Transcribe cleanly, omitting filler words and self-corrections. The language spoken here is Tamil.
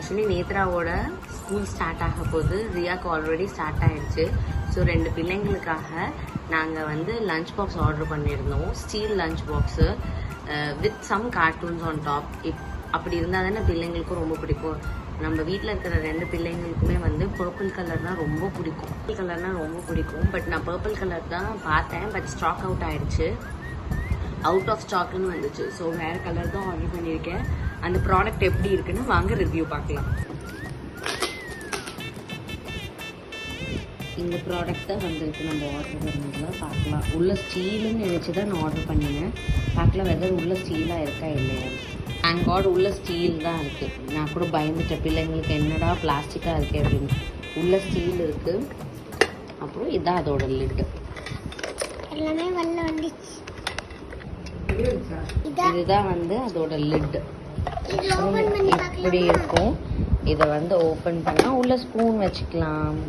ஆக்சுவலி நேத்ராவோட ஸ்கூல் ஸ்டார்ட் ஆக போது, ரியாக்கு ஆல்ரெடி ஸ்டார்ட் ஆயிடுச்சு. ஸோ 2 பிள்ளைங்களுக்காக நாங்கள் வந்து லஞ்ச் பாக்ஸ் ஆர்டர் பண்ணியிருந்தோம். Steel lunch box with some cartoons on top. அப்படி இருந்தால் தானே பிள்ளைங்களுக்கும் ரொம்ப பிடிக்கும். நம்ம வீட்டில் இருக்கிற 2 பிள்ளைங்களுக்குமே வந்து பர்பிள் கலர்னால் ரொம்ப பிடிக்கும். பர்பிள் கலர்னால் ரொம்ப பிடிக்கும். பட் நான் பர்பிள் கலர் தான் பார்த்தேன். பட் ஸ்டாக் அவுட் ஆயிடுச்சு. அவுட் ஆஃப் ஸ்டாக்னு வந்துச்சு. ஸோ வேறு கலர் தான் ஆர்டர் பண்ணியிருக்கேன். அந்த ப்ராடக்ட் எப்படி இருக்குன்னு வாங்க ரிவ்யூ பார்க்கலாம். இந்த ப்ராடக்ட் தான் வந்திருக்கு. நம்ம ஆர்டர் பண்ணதில் பார்க்கலாம். உள்ள ஸ்டீலுன்னு நினச்சி தான் நான் ஆர்டர் பண்ணினேன். பார்க்கலாம் வெதர் உள்ள ஸ்டீலாக இருக்கா இல்லையா. தேங்க் காட் உள்ள ஸ்டீல் தான் இருக்குது. நான் கூட பயந்துட்டேன் பிள்ளைங்களுக்கு என்னடா பிளாஸ்டிக்காக இருக்கே அப்படின்னு. உள்ள ஸ்டீல் இருக்குது. அப்புறம் இதான் அதோட லிட்டு. எல்லாமே வெள்ள வந்துச்சு. இதுதான் வந்து அதோட லிட். இப்படி இருக்கும். இதை வந்து ஓப்பன் பண்ணால் உள்ள ஸ்பூன் வச்சுக்கலாம்.